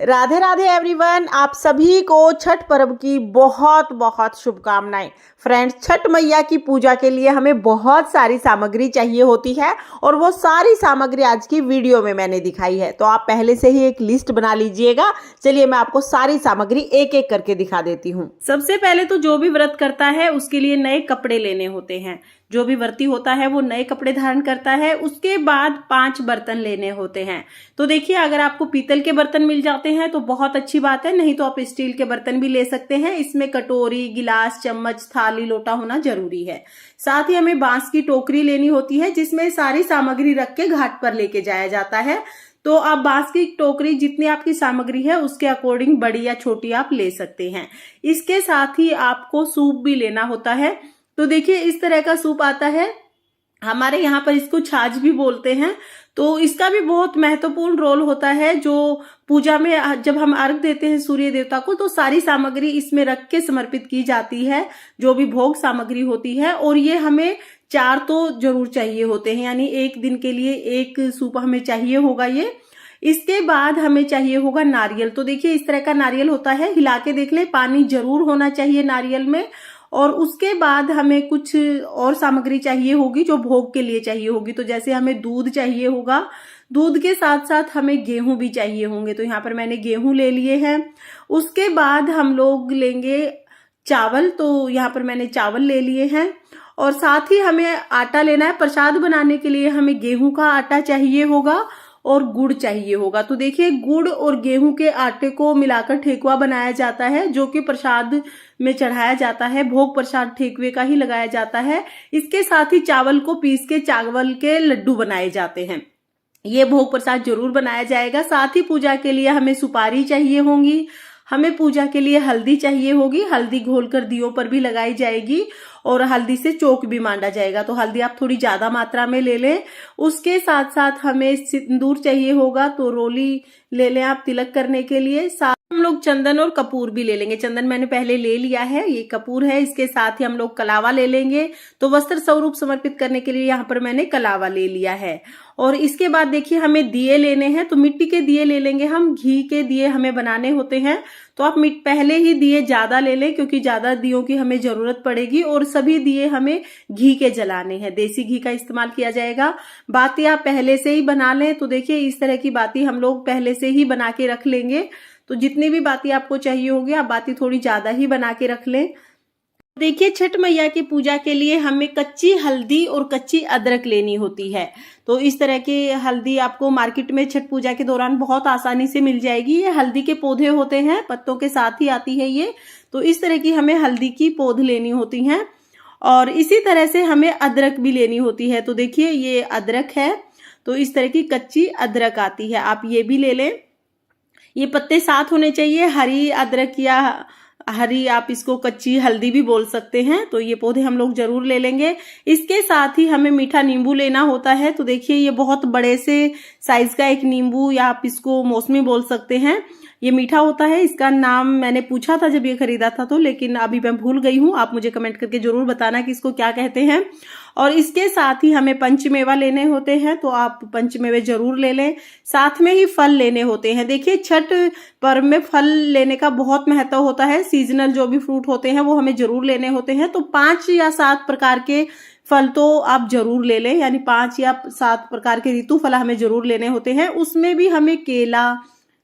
Radhe Radhe everyone, आप सभी को छठ पर्व की बहुत बहुत शुभकामनाएं। फ्रेंड्स, छठ मैया की पूजा के लिए हमें बहुत सारी सामग्री चाहिए होती है और वो सारी सामग्री आज की वीडियो में मैंने दिखाई है, तो आप पहले से ही एक लिस्ट बना लीजिएगा। चलिए मैं आपको सारी सामग्री एक एक करके दिखा देती हूँ। सबसे पहले तो जो भी व्रत करता है उसके लिए नए कपड़े लेने होते हैं। जो भी व्रती होता है वो नए कपड़े धारण करता है। उसके बाद 5 बर्तन लेने होते हैं। तो देखिए, अगर आपको पीतल के बर्तन मिल जाते हैं तो बहुत अच्छी बात है, नहीं तो आप स्टील के बर्तन भी ले सकते हैं। इसमें कटोरी, गिलास, चम्मच, थाली, लोटा होना जरूरी है। साथ ही हमें बांस की टोकरी लेनी होती है जिसमें सारी सामग्री रख के घाट पर लेके जाया जाता है। तो आप बांस की टोकरी जितनी आपकी सामग्री है उसके अकॉर्डिंग बड़ी या छोटी आप ले सकते हैं। इसके साथ ही आपको सूप भी लेना होता है। तो देखिए, इस तरह का सूप आता है, हमारे यहाँ पर इसको छाछ भी बोलते हैं। तो इसका भी बहुत महत्वपूर्ण रोल होता है। जो पूजा में जब हम अर्घ देते हैं सूर्य देवता को, तो सारी सामग्री इसमें रख के समर्पित की जाती है, जो भी भोग सामग्री होती है। और ये हमें 4 तो जरूर चाहिए होते हैं, यानी एक दिन के लिए एक सूप हमें चाहिए होगा ये। इसके बाद हमें चाहिए होगा नारियल। तो देखिए, इस तरह का नारियल होता है, हिला के देख ले, पानी जरूर होना चाहिए नारियल में। और उसके बाद हमें कुछ और सामग्री चाहिए होगी जो भोग के लिए चाहिए होगी। तो जैसे हमें दूध चाहिए होगा, दूध के साथ साथ हमें गेहूं भी चाहिए होंगे। तो यहाँ पर मैंने गेहूं ले लिए हैं। उसके बाद हम लोग लेंगे चावल। तो यहाँ पर मैंने चावल ले लिए हैं। और साथ ही हमें आटा लेना है। प्रसाद बनाने के लिए हमें गेहूं का आटा चाहिए होगा और गुड़ चाहिए होगा। तो देखिए, गुड़ और गेहूं के आटे को मिलाकर ठेकुआ बनाया जाता है, जो कि प्रसाद में चढ़ाया जाता है। भोग प्रसाद ठेकुए का ही लगाया जाता है। इसके साथ ही चावल को पीस के चावल के लड्डू बनाए जाते हैं। ये भोग प्रसाद जरूर बनाया जाएगा। साथ ही पूजा के लिए हमें सुपारी चाहिए होंगी। हमें पूजा के लिए हल्दी चाहिए होगी। हल्दी घोलकर दियों पर भी लगाई जाएगी और हल्दी से चौक भी मांडा जाएगा। तो हल्दी आप थोड़ी ज्यादा मात्रा में ले लें। उसके साथ साथ हमें सिंदूर चाहिए होगा, तो रोली ले लें आप तिलक करने के लिए। साथ हम लोग चंदन और कपूर भी ले लेंगे। चंदन मैंने पहले ले लिया है, ये कपूर है। इसके साथ ही हम लोग कलावा ले लेंगे। तो वस्त्र स्वरूप समर्पित करने के लिए यहाँ पर मैंने कलावा ले लिया है। और इसके बाद देखिए, हमें दिए लेने हैं। तो मिट्टी के दिए ले लेंगे हम। घी के दिए हमें बनाने होते हैं, तो आप पहले ही दिए ज्यादा ले लें, क्योंकि ज्यादा दियों की हमें जरूरत पड़ेगी। और सभी दिए हमें घी के जलाने हैं। देसी घी का इस्तेमाल किया जाएगा। बाती आप पहले से ही बना लें। तो देखिए, इस तरह की बाती हम लोग पहले से ही बना के रख लेंगे। तो जितनी भी बाती आपको चाहिए होगी, आप बाती थोड़ी ज्यादा ही बना के रख लें। देखिए, छठ मैया की पूजा के लिए हमें कच्ची हल्दी और कच्ची अदरक लेनी होती है। तो इस तरह की हल्दी आपको मार्केट में छठ पूजा के दौरान बहुत आसानी से मिल जाएगी। ये हल्दी के पौधे होते हैं, पत्तों के साथ ही आती है ये। तो इस तरह की हमें हल्दी की पौध लेनी होती हैं। और इसी तरह से हमें अदरक भी लेनी होती है। तो देखिए, ये अदरक है। तो इस तरह की कच्ची अदरक आती है, आप ये भी ले लें। ये पत्ते साथ होने चाहिए। हरी अदरक या हरी, आप इसको कच्ची हल्दी भी बोल सकते हैं। तो ये पौधे हम लोग जरूर ले लेंगे। इसके साथ ही हमें मीठा नींबू लेना होता है। तो देखिए, ये बहुत बड़े से साइज का एक नींबू, या आप इसको मौसमी बोल सकते हैं। ये मीठा होता है। इसका नाम मैंने पूछा था जब ये खरीदा था, तो लेकिन अभी मैं भूल गई हूँ। आप मुझे कमेंट करके जरूर बताना कि इसको क्या कहते हैं। और इसके साथ ही हमें पंचमेवा लेने होते हैं। तो आप पंचमेवे जरूर ले लें। साथ में ही फल लेने होते हैं। देखिए, छठ पर्व में फल लेने का बहुत महत्व होता है। सीजनल जो भी फ्रूट होते हैं वो हमें जरूर लेने होते हैं। तो 5 या 7 प्रकार के फल तो आप जरूर ले लें, यानी 5 या 7 प्रकार के ऋतु फल हमें जरूर लेने होते हैं। उसमें भी हमें केला,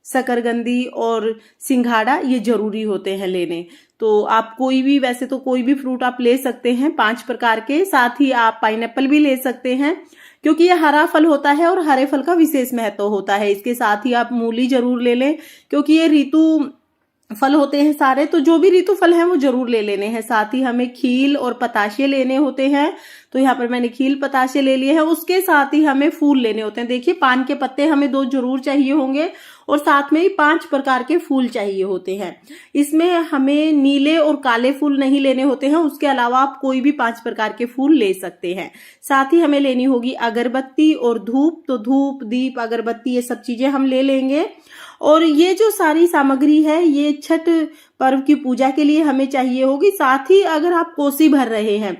शकरकंदी और सिंघाड़ा ये जरूरी होते हैं लेने। तो आप कोई भी, वैसे तो कोई भी फ्रूट आप ले सकते हैं 5 प्रकार के। साथ ही आप पाइनएप्पल भी ले सकते हैं, क्योंकि ये हरा फल होता है और हरे फल का विशेष महत्व होता है। इसके साथ ही आप मूली जरूर ले लें, क्योंकि ये ऋतु फल होते हैं सारे। तो जो भी ऋतु फल हैं वो जरूर ले लेने हैं। साथ ही हमें खील और पताशे लेने होते हैं। तो यहाँ पर मैंने खील पताशे ले लिए हैं। उसके साथ ही हमें फूल लेने होते हैं। देखिए, पान के पत्ते हमें 2 जरूर चाहिए होंगे और साथ में ही 5 प्रकार के फूल चाहिए होते हैं। इसमें हमें नीले और काले फूल नहीं लेने होते हैं। उसके अलावा आप कोई भी 5 प्रकार के फूल ले सकते हैं। साथ ही हमें लेनी होगी अगरबत्ती और धूप। तो धूप, दीप, अगरबत्ती ये सब चीजें हम ले लेंगे। और ये जो सारी सामग्री है ये छठ पर्व की पूजा के लिए हमें चाहिए होगी। साथ ही अगर आप कोसी भर रहे हैं,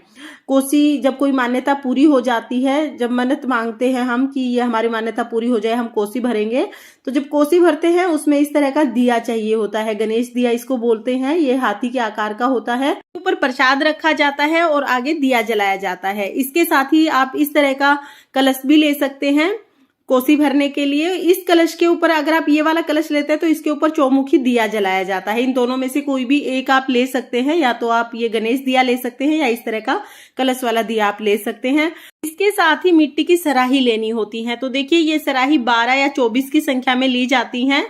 कोसी जब कोई मान्यता पूरी हो जाती है, जब मन्नत मांगते हैं हम कि ये हमारी मान्यता पूरी हो जाए, हम कोसी भरेंगे, तो जब कोसी भरते हैं उसमें इस तरह का दिया चाहिए होता है, गणेश दिया इसको बोलते हैं। ये हाथी के आकार का होता है, ऊपर प्रसाद रखा जाता है और आगे दिया जलाया जाता है। इसके साथ ही आप इस तरह का कलश भी ले सकते हैं कोसी भरने के लिए। इस कलश के ऊपर अगर आप ये वाला कलश लेते हैं तो इसके ऊपर चौमुखी दिया जलाया जाता है। इन दोनों में से कोई भी एक आप ले सकते हैं, या तो आप ये गणेश दिया ले सकते हैं या इस तरह का कलश वाला दिया आप ले सकते हैं। इसके साथ ही मिट्टी की सराही लेनी होती है। तो देखिए ये सराही 12 या 24 की संख्या में ली जाती हैं।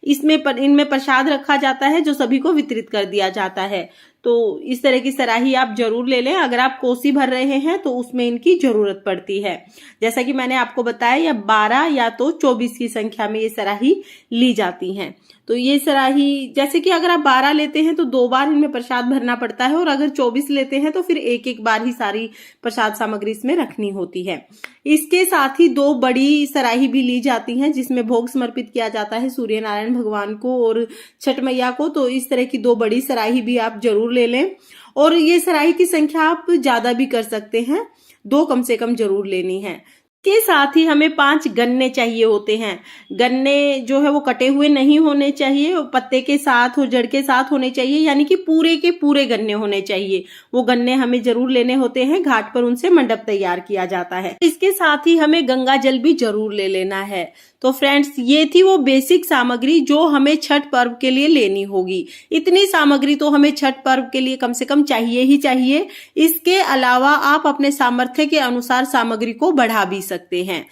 इनमें प्रसाद रखा जाता है जो सभी को वितरित कर दिया जाता है। तो इस तरह की सराही आप जरूर ले लें। अगर आप कोसी भर रहे हैं तो उसमें इनकी जरूरत पड़ती है। जैसा कि मैंने आपको बताया, या 12 या तो 24 की संख्या में ये सराही ली जाती हैं। तो ये सराही, जैसे कि अगर आप 12 लेते हैं तो 2 बार इनमें प्रसाद भरना पड़ता है, और अगर 24 लेते हैं तो फिर एक एक बार ही सारी प्रसाद सामग्री इसमें रखनी होती है। इसके साथ ही 2 बड़ी सराही भी ली जाती हैं जिसमें भोग समर्पित किया जाता है सूर्य नारायण भगवान को और छठ मैया को। तो इस तरह की 2 बड़ी सराही भी आप जरूर ले लें, और ये सराही की संख्या आप ज्यादा भी कर सकते हैं, 2 कम से कम जरूर लेनी है। के साथ ही हमें 5 गन्ने चाहिए होते हैं। गन्ने जो है वो कटे हुए नहीं होने चाहिए, पत्ते के साथ और जड़ के साथ होने चाहिए, यानी कि पूरे के पूरे गन्ने होने चाहिए। वो गन्ने हमें जरूर लेने होते हैं, घाट पर उनसे मंडप तैयार किया जाता है। इसके साथ ही हमें गंगा जल भी जरूर ले लेना है। तो फ्रेंड्स, ये थी वो बेसिक सामग्री जो हमें छठ पर्व के लिए लेनी होगी। इतनी सामग्री तो हमें छठ पर्व के लिए कम से कम चाहिए ही चाहिए। इसके अलावा आप अपने सामर्थ्य के अनुसार सामग्री को बढ़ा भी सकते हैं।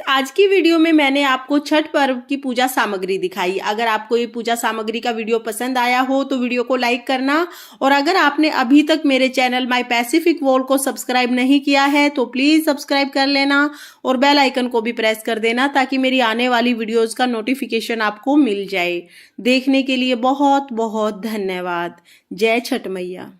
आज की वीडियो में मैंने आपको छठ पर्व की पूजा सामग्री दिखाई। अगर आपको ये पूजा सामग्री का वीडियो पसंद आया हो तो वीडियो को लाइक करना, और अगर आपने अभी तक मेरे चैनल माय पैसिफिक वॉल को सब्सक्राइब नहीं किया है तो प्लीज सब्सक्राइब कर लेना, और बेल आइकन को भी प्रेस कर देना ताकि मेरी आने वाली वीडियोस का नोटिफिकेशन आपको मिल जाए। देखने के लिए बहुत बहुत धन्यवाद। जय छठ मैया।